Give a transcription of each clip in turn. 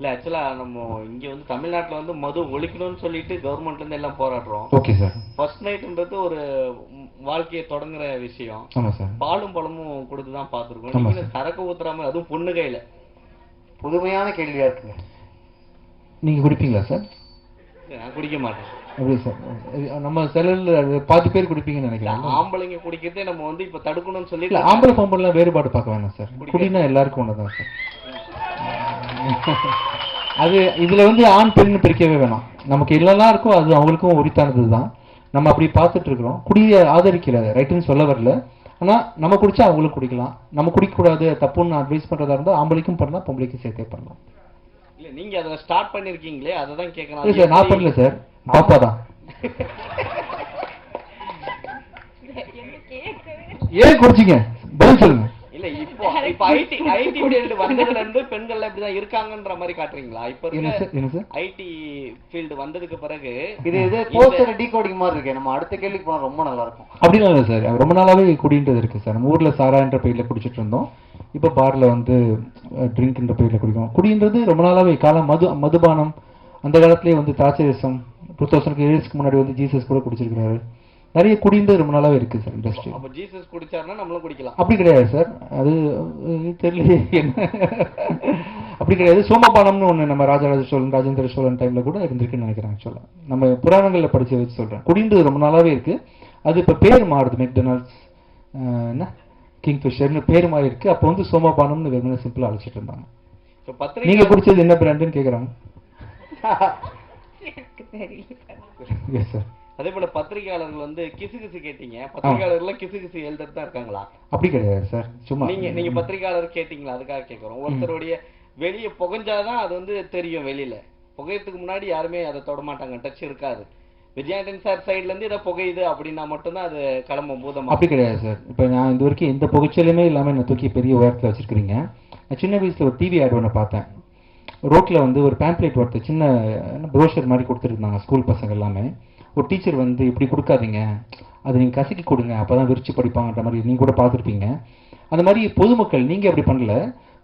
இல்ல ஆக்சுவலா நம்ம இங்க வந்து தமிழ்நாட்டுல வந்து மது ஒழிக்கணும்னு சொல்லிட்டு கவர்மெண்ட்ல இருந்து எல்லாம் போராடுறோம். Okay sir. ஃபர்ஸ்ட் நைட்ன்றது ஒரு வாழ்க்கையை தொடங்குற விஷயம். ஆமா சார். பாலும் பழமும் கொடுத்து தான் பார்த்துருக்கோம். ஆமா நீங்க சார். சரக்கு ஊத்துறாம அதுவும் பொண்ணு கையில. புதுமையான கேள்வியா இருக்குங்க. நீங்க குடிப்பீங்களா சார்? நான் குடிக்க மாட்டேன். அப்படி சார். நம்ம செலவில் பாதி பேர் குடிப்பீங்கன்னு நினைக்கிறேன். ஆம்பளைங்க குடிக்கிறதே நம்ம வந்து இப்ப தடுக்கணும்னு சொல்லி இல்ல, ஆம்பளை பொம்பளைலாம் வேறுபாடு பார்க்க வேணாம் சார். குடினா எல்லாருக்கும் ஒண்ணுதான் சார். அது இதுல வந்து ஆண் பெண் பிரிக்கவே வேணாம். நமக்கு இல்லெல்லாம் இருக்கும், அது அவங்களுக்கும் உரித்தானது தான். நம்ம அப்படி பார்த்துட்டு இருக்கிறோம். குடியை ஆதரிக்கல, ரைட்டுன்னு சொல்ல வரல. ஆனா நம்ம குடிச்சா அவங்களும் குடிக்கலாம். நம்ம குடிக்கக்கூடாது தப்புன்னு அட்வைஸ் பண்றதா இருந்தால் ஆம்பளைக்கும் பண்ணலாம், பொம்பளைக்கும் சேர்த்தே பண்ணலாம். இல்ல நீங்க அதை ஸ்டார்ட் பண்ணிருக்கீங்களே, அதை தான் கேட்கணும். இல்ல சார், நான் பண்ணல சார், பாப்பா தான். ஏன் குடிச்சிங்க? பதில் சொல்லுங்க. இல்ல இப்போ ஐடி ஃபீல்டு வந்ததுல இருந்து பெண்கள் இப்படிதான் இருக்காங்கன்ற மாதிரி காட்டுறீங்களா? இப்ப இருக்க ஐடி ஃபீல்டு வந்ததுக்கு பிறகு இது போஸ்டர் டீகோடிங் மாதிரி இருக்கு. நம்ம அடுத்த கேள்விக்கு போனா ரொம்ப நல்லா இருக்கும். அப்படிலாம் இல்லை சார், ரொம்ப நாளாவே குடின்றது இருக்கு சார். நம்ம ஊர்ல சாரா என்ற பெயர்ல குடிச்சிட்டு இருந்தோம். இப்ப பார்ல வந்து ட்ரிங்க் என்ற பெயர்ல குடிக்கும். குடின்றது ரொம்ப நாளாவே காலம் மதுபானம் அந்த காலத்திலேயே வந்து திராட்சரசம் 2000 இயர்ஸ்க்கு முன்னாடி வந்து ஜீசஸ் கூட குடிச்சிருக்கிறாரு. நிறைய குடிந்து ரொம்ப நாளாவே இருக்கு சார் இண்டஸ்ட்ரி. அப்ப ஜீசஸ் குடிச்சாருன்னா நம்மளும் குடிக்கலாம். அப்படி கிடையாது சார், அது தெரியல என்ன. அப்படி கிடையாது. சோமபானம்னு ஒண்ணு நம்ம ராஜராஜ சோழன் ராஜேந்திர சோழன் டைம்ல கூட இருந்திருக்குன்னு நினைக்கிறேன். ஆக்சுவலா நம்ம புராணங்கள்ல படிச்சு வச்சு சொல்றேன். குடிந்து ரொம்ப நாளாவே இருக்கு. அது இப்ப பேர் மாறுது. மெக்டொனால்ட்ஸ் என்ன கிங்ஃபிஷர்னு பேர் மாறி இருக்கு. அப்போ வந்து சோமபானம்னு வெறுமனே சிம்பிளா அழைச்சிட்டு இருந்தாங்க. நீங்க குடிச்சது என்ன பிராண்டுன்னு கேக்குறாங்க. அதே போல பத்திரிகையாளர்கள் வந்து கிசு கிசு கேட்டீங்க. பத்திரிகையாளர்கள் கிசு கிசு எழுதுறது தான் இருக்காங்களா? அப்படி கிடையாது சார். சும்மா நீங்க பத்திரிகையாளர் கேட்டீங்களா? அதுக்காக கேட்கிறோம். ஒருத்தருடைய வெளியே புகைஞ்சாதான் அது வந்து தெரியும். வெளியில புகையத்துக்கு முன்னாடி யாருமே அதை தொட மாட்டாங்க, டச் இருக்காது. விஜயாண்டன் சார் சைட்ல இருந்து இதை புகையுது அப்படின்னா மட்டும்தான் அது கிளம்பும் பூதம். அப்படி கிடையாது சார். இப்ப நான் இது வரைக்கும் எந்த புகைச்சலுமே இல்லாம என்ன தூக்கி பெரிய உயரத்துல வச்சிருக்கீங்க. நான் சின்ன வயசுல ஒரு டிவி ஆட் ஒன்று பார்த்தேன். ரோட்ல வந்து ஒரு பேம்ப்ளேட் ஒருத்தர் சின்ன ப்ரோஷர் மாதிரி கொடுத்துருந்தாங்க ஸ்கூல் பசங்க எல்லாமே. ஒரு டீச்சர் வந்து இப்படி கொடுக்காதீங்க, அதை நீங்க கசக்கி கொடுங்க, அப்பதான் விரிச்சு படிப்பாங்கன்ற மாதிரி நீங்க கூட பார்த்துருப்பீங்க. அந்த மாதிரி பொதுமக்கள் நீங்க அப்படி பண்ணல.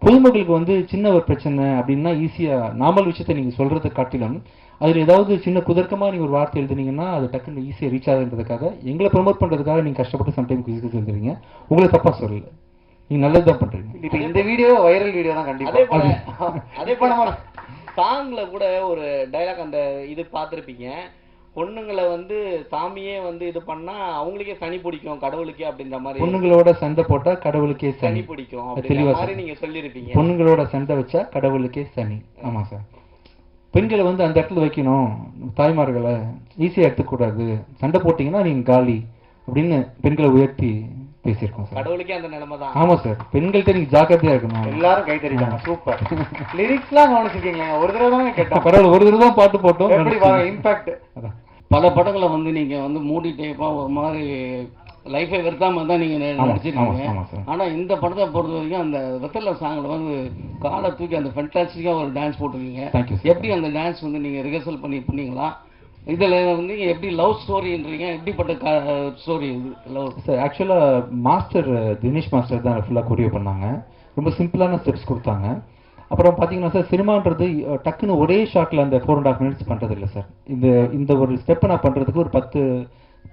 பொதுமக்களுக்கு வந்து சின்ன ஒரு பிரச்சனை அப்படின்னா ஈஸியா நார்மல் விஷயத்த நீங்க சொல்றதை காட்டிலும் அதுல ஏதாவது சின்ன குதர்க்கமா நீங்க ஒரு வார்த்தை எழுதுனீங்கன்னா அது டக்குன்னு ஈஸியா ரீச் ஆகுன்றதுக்காக எங்களை ப்ரொமோட் பண்றதுக்காக நீங்க கஷ்டப்பட்டு சம்டைம் குயிஸ் எழுதுறீங்க. உங்களை தப்பா சொல்லல, நீங்க நல்லதுதான் பண்றீங்க. இப்ப இந்த வீடியோ வைரல் வீடியோ தான் கண்டிப்பா. அதே போல சாங்ல கூட ஒரு டைலாக் அந்த இது பார்த்திருப்பீங்க. பொண்ணுங்களை வந்து சாமியே வந்து இது பண்ணா அவங்களுக்கே சனி பிடிக்கும் கடவுளுக்கே அப்படின்ற மாதிரி. பொண்ணுங்களோட சண்டை போட்டா கடவுளுக்கே சனி பிடிக்கும் அப்படின்ற மாதிரி நீங்க சொல்லிருப்பீங்க. பொண்ணுங்களோட சண்டை வச்சா கடவுளுக்கே சனி. ஆமா சார். பெண்களை வந்து அந்த இடத்துல வைக்கணும், தாய்மார்களை ஈஸியா எடுத்துக்கூடாது, சண்டை போட்டீங்கன்னா நீங்க காலி அப்படின்னு பெண்களை உயர்த்தி பேசியிருக்கோம் சார். கடவுளுக்கே அந்த நிலைமை தான். ஆமா சார், பெண்கள்கிட்ட நீங்க ஜாக்கிரதையா இருக்கணும். எல்லாரும் கை தட்டிட்டாங்க. சூப்பர். லிரிக்ஸ்லாம் கவனிச்சிருக்கீங்க. ஒரு தடவை தான் கேட்டோம். பரவாயில்ல, ஒரு தடவை தான் பாட்டு போட்டோம். எப்படி இம்பாக்ட். பல படங்களை வந்து நீங்க வந்து மூடிட்டே ஒரு மாதிரி லைஃபை வெறுத்தாம தான் நீங்க நடிச்சிருக்கீங்க. ஆனா இந்த படத்தை பொறுத்த வரைக்கும் அந்த வெத்தலை சாங்ல வந்து காலை தூக்கி அந்த ஃபென்டாஸ்டிக்கா ஒரு டான்ஸ் போட்டிருக்கீங்க. எப்படி அந்த டான்ஸ் வந்து நீங்க ரிஹர்சல் பண்ணீங்களா? இதுல வந்து எப்படி லவ் ஸ்டோரின்றீங்க, எப்படிப்பட்ட ஸ்டோரி இது லவ்? சார் ஆக்சுவலா மாஸ்டர் தினேஷ் மாஸ்டர் தான் ஃபுல்லா கொரியோ பண்ணாங்க. ரொம்ப சிம்பிளான ஸ்டெப்ஸ் கொடுத்தாங்க. அப்புறம் பார்த்தீங்கன்னா சார், சினிமான்றது டக்குன்னு ஒரே ஷாட்டில் அந்த 4.5 மினிட்ஸ் பண்ணுறது இல்லை சார். இந்த ஒரு ஸ்டெப்பை நான் பண்ணுறதுக்கு ஒரு 10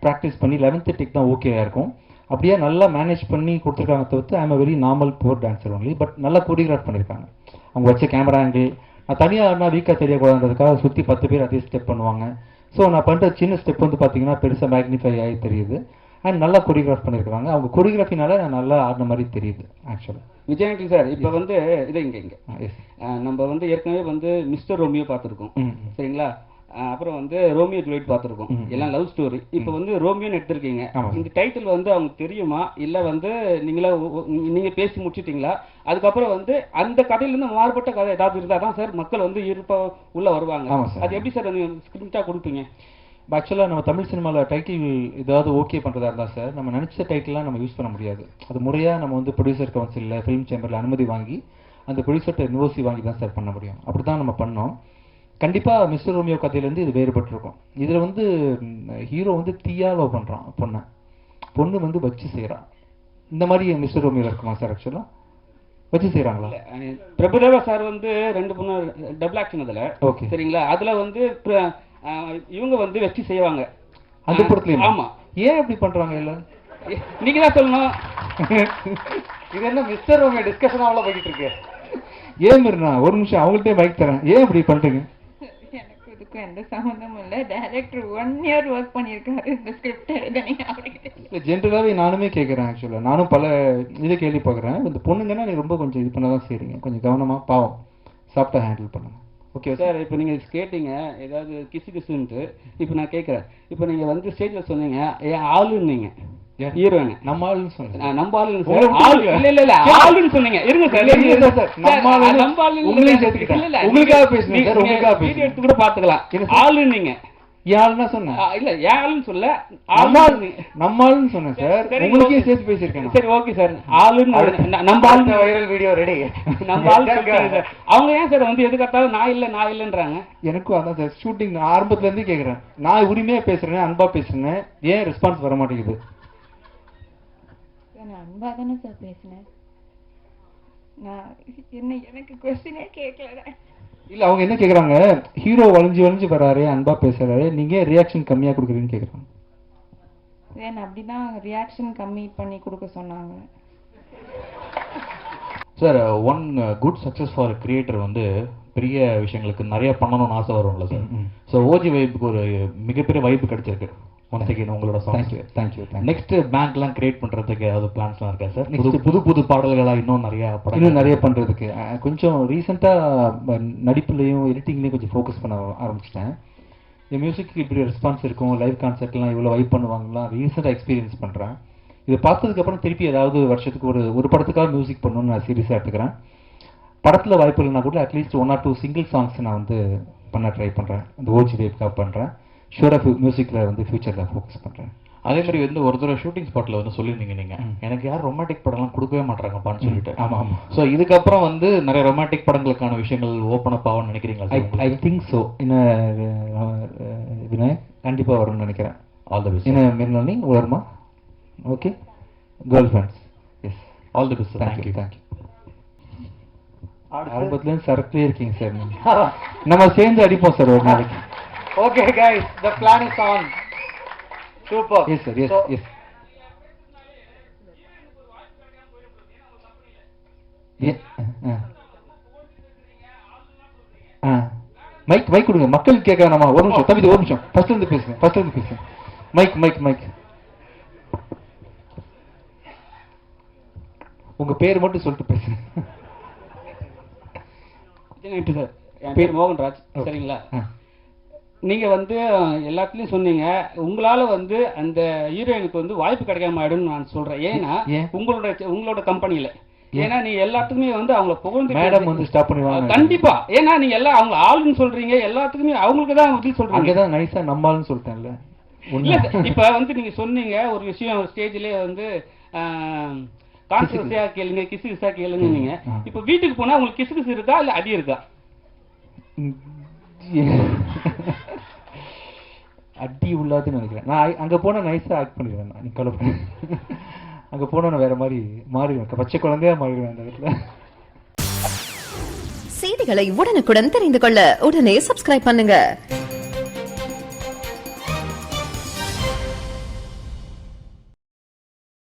ப்ராக்டிஸ் பண்ணி 11th டேக் தான் ஓகே இருக்கும். அப்படியே நல்லா மேனேஜ் பண்ணி கொடுத்துருக்காங்க. தவிர்த்து I am very normal poor dancer only. But நல்லா கோரியோகிராஃப் பண்ணியிருக்காங்க. அவங்க வச்ச கேமரா ஆங்கிள் நான் தனியாக வீக்காக தெரியக்கூடாதுன்றதுக்காக சுற்றி 10 பேர் அதே ஸ்டெப் பண்ணுவாங்க. ஸோ நான் பண்ணுற சின்ன ஸ்டெப் வந்து பார்த்தீங்கன்னா பெருசாக மேக்னிஃபை ஆகி தெரியுது. அண்ட் நல்லா கொரியோகிராஃப் பண்ணியிருக்காங்க. அவங்க கொரியோகிராஃபினால நான் நல்லா ஆடின மாதிரி தெரியுது. ஆக்சுவலாக விஜயாண்டி சார் இப்போ வந்து இது இங்கே நம்ம வந்து ஏற்கனவே வந்து மிஸ்டர் ரோமியோ பார்த்துருக்கோம், சரிங்களா? அப்புறம் வந்து ரோமியோ ஜூலியட் பார்த்துருக்கோம், எல்லாம் லவ் ஸ்டோரி. இப்போ வந்து ரோமியோன்னு எடுத்திருக்கீங்க. இந்த டைட்டில் வந்து அவங்க தெரியுமா இல்லை வந்து நீங்க பேசி முடிச்சிட்டீங்களா? அதுக்கப்புறம் வந்து அந்த கதையிலேருந்து மாறுபட்ட கதை ஏதாவது இருந்தால் தான் சார் மக்கள் வந்து உள்ள வருவாங்க. அது எப்படி சார் ஸ்கிரிப்டாக கொடுப்பீங்க? ஆக்சுவலாக நம்ம தமிழ் சினிமாவில் டைட்டில் ஏதாவது ஓகே பண்ணுறதா இருந்தால் சார், நம்ம நினச்ச டைட்டிலாம் நம்ம யூஸ் பண்ண முடியாது. அது முறையாக நம்ம வந்து ப்ரொடியூசர் கவுன்சிலில் ஃபிலிம் சேம்பரில் அனுமதி வாங்கி அந்த ப்ரொடியூசர்கிட்ட என்ஓசி வாங்கி தான் சார் பண்ண முடியும். அப்படி தான் நம்ம பண்ணோம். கண்டிப்பாக மிஸ்டர் ரோமியோ கதையிலேருந்து இது வேறுபட்டிருக்கும். இதில் வந்து ஹீரோ வந்து தீயா லவ் பண்ணுறான் பொண்ணு வந்து வச்சு செய்கிறான். இந்த மாதிரி மிஸ்டர் ரோமியோவில் இருக்குமா சார்? ஆக்சுவலாக வச்சு செய்றாங்களா? பிரபுதேவா சார் வந்து 2 டபுள் ஆக்ஷன் அதுல. ஓகே. சரிங்களா? அதுல வந்து இவங்க வந்து வச்சு செய்வாங்க அந்த படத்துலயும். ஆமா. ஏன் அப்படி பண்றாங்க இல்ல? நீங்க தான் சொல்லணும். இது என்ன மிஸ்டர் ரோமியோ டிஸ்கஷன் அவ்வளவு போயிட்டு இருக்கு. ஏன் மீறினா ஒரு நிமிஷம் அவங்கள்ட்டே மைக் தரேன். ஏன் இப்படி பண்றீங்க? எனக்கு இதுக்கும் எந்த சம்மந்தமும் இல்லை. டைரக்டர் 1 இயர் ஒர்க் பண்ணியிருக்காரு இந்த ஸ்கிரிப்ட் எழுதனே அப்படின்னு. ஜென்ரலாகவே நானுமே கேட்குறேன். ஆக்சுவலாக நானும் பல இது கேள்வி பார்க்குறேன். இந்த பொண்ணுங்கன்னா நீ ரொம்ப கொஞ்சம் இது பண்ண தான் செய்றீங்க. கொஞ்சம் கவனமாக பாவம் சாஃப்டாக ஹேண்டில் பண்ணுங்க. Okay sir. இப்போ நீங்க கேட்டீங்க ஏதாவது கிசு கிசுன்ட்டு. இப்போ நான் கேட்குறேன். இப்போ நீங்க வந்து ஸ்டேஜில் சொன்னீங்க ஏன் ஆளுன்னீங்க ஹீரோயிங்க. நம்ம ஆளுன்னு சொன்னீங்க. நம்ம ஆளுன்னு சார். ஆளு இல்ல ஆளுன்னு சொன்னீங்க. இருங்க சார். நம்ம ஆளு உங்களையும் சேர்த்துக்கிட்டேன். இல்ல உங்களுக்காக பேசுறீங்க சார். உங்களுக்காக பேசுறீங்க. எடுத்து கூட பாத்துக்கலாம். ஆளுன்னீங்க. யாருன்னா சொன்னேன்? இல்ல ஆளுன்னு சொல்ல நம்ம ஆளுன்னு சொன்னேன் சார். உங்களுக்கே சேர்த்து பேசியிருக்கேன். சரி ஓகே சார். ஆளுன்னு நம்ம ஆளு வைரல் வீடியோ ரெடி. நம்ம ஆளு சார். அவங்க ஏன் சார் வந்து எதுக்காத்தாலும் நான் இல்லன்றாங்க? எனக்கும் அதான் சார். ஷூட்டிங் ஆரம்பத்துல இருந்து கேக்குறேன். நான் உரிமையா பேசுறேன், அன்பா பேசுறேன். ஏன் ரெஸ்பான்ஸ் வர மாட்டேங்குது? நான் அன்பா தானே சார் பேசினேன். நான் எனக்கு கொஸ்டினே கேட்கல. இல்ல அவங்க என்ன கேக்குறாங்க, ஹீரோ வளைஞ்சு வராரு, அன்பா பேசுறாரு, நீங்க ரியாக்ஷன் கம்மியா கொடுக்குறீங்கன்னு கேக்குறாங்க. ஏன் அப்படிதான் ரியாக்ஷன் கம்மி பண்ணி கொடுக்க சொன்னாங்க. Sir one good success for creator வந்து பெரிய விஷயங்களுக்கு நிறைய பண்ணணும்னு ஆசை வரும்ல சார். ஸோ ஓஜி வைப்புக்கு ஒரு மிகப்பெரிய வாய்ப்பு கிடைச்சிருக்கு. ஒன்ஸ் அகைன் உங்களோட தேங்க்யூ. நெக்ஸ்ட் பேங்க்லாம் கிரியேட் பண்றதுக்கு ஏதாவது பிளான்ஸ்லாம் இருக்கா சார்? புது பாடல்களா இன்னும் நிறைய பண்றதுக்கு கொஞ்சம் ரீசெண்டா நடிப்புலையும் எடிட்டிங்லையும் கொஞ்சம் ஃபோக்கஸ் பண்ண ஆரம்பிச்சிட்டேன். இந்த மியூசிக்கு இப்படி ரெஸ்பான்ஸ் இருக்கும், லைவ் கான்சர்ட்லாம் இவ்வளோ வைப் பண்ணுவாங்கலாம் ரீசெண்டாக எக்ஸ்பீரியன்ஸ் பண்ணுறேன். இது பார்த்ததுக்கப்புறம் திருப்பி ஏதாவது வருஷத்துக்கு ஒரு படத்துக்காக மியூசிக் பண்ணணும்னு நான் சீரியஸாக எடுத்துக்கிறேன். படத்தில் வாய்ப்பு இல்லைனா கூட அட்லீஸ்ட் 1 or 2 சிங்கிள் சாங்ஸ் நான் வந்து பண்ண ட்ரை பண்ணுறேன். அந்த ஓஜி வேவ்க்காக பண்ணுறேன். ஷூராக மியூசிக்கில் வந்து ஃபியூச்சரில் ஃபோக்கஸ் பண்ணுறேன். அதே மாதிரி வந்து ஒரு தடவை ஷூட்டிங் ஸ்பாட்டில் வந்து சொல்லியிருந்தீங்க நீங்கள், எனக்கு யாரும் ரொமான்டிக் படம்லாம் கொடுக்கவே மாட்டாங்கப்பான்னு சொல்லிட்டு. ஆமாம். ஸோ இதுக்கப்புறம் வந்து நிறைய ரொமான்டிக் படங்களுக்கான விஷயங்கள் ஓப்பன் அப் ஆகும்னு நினைக்கிறீங்களா? I think so. வினய் கண்டிப்பாக வரும்னு நினைக்கிறேன். All the best. மின்னி வருமா? Okay. Girl friends. Yes. All the best. Thank you. ஆரம்பத்துலேருந்து சரக்குலேயே இருக்கீங்க சார். நம்ம சேர்ந்து அடிப்போம் சார் ஒரு நாளைக்கு. Okay guys, the plan is on. Super. Yes sir. Yes. Mic கொடுங்க. மக்கள் கேட்க வேணாமா? ஒரு நிமிஷம் தம்பி, ஒரு நிமிஷம். ஃபர்ஸ்ட் இருந்து பேசுங்க. மைக். உங்க பேர் மட்டும் சொல்லிட்டு பேசுங்க. சார் என் பேர் மோகன்ராஜ். சரிங்களா? நீங்க வந்து எல்லாத்துலயும் சொன்னீங்க உங்களால வந்து அந்த ஹீரோயினுக்கு வந்து வாய்ப்பு கிடைக்காம ஆயிடும்னு நான் சொல்றேன். ஏன்னா உங்களோட கம்பெனில ஏன்னா நீ எல்லாத்துக்குமே வந்து அவங்கள புகழ்ந்து மேடம் வந்து ஸ்டாப் பண்ணுவாங்க கண்டிப்பா. ஏன்னா நீங்க எல்லாம் அவங்க ஆளுன்னு சொல்றீங்க, எல்லாத்துக்குமே அவங்களுக்கு தான் பதில் சொல்றீங்க. அங்கதான் நைஸா நம்மாலுன்னு சொல்லிட்டேன்ல. இல்ல இப்ப வந்து நீங்க சொன்னீங்க ஒரு விஷயம் ஸ்டேஜ்லயே வந்து கான்செப்டா கேளுங்க, கிசுகிசா கேளுங்க. நீங்க இப்ப வீட்டுக்கு போனா உங்களுக்கு கிசுகிசு இருக்கா இல்ல அடி இருக்கா? அடி உள்ளாதுன்னு நினைக்கிறேன். நான் அங்க போனா நைஸா ஆக்ட் பண்ணிடுவேன். நீ கவலை அங்க போனா நான் வேற மாதிரி மாறிடுவேன். பச்சை குழந்தையா மாறிடுவேன் அந்த இடத்துல. செய்திகளை உடனுக்குடன் தெரிந்து கொள்ள உடனே சப்ஸ்கிரைப் பண்ணுங்க.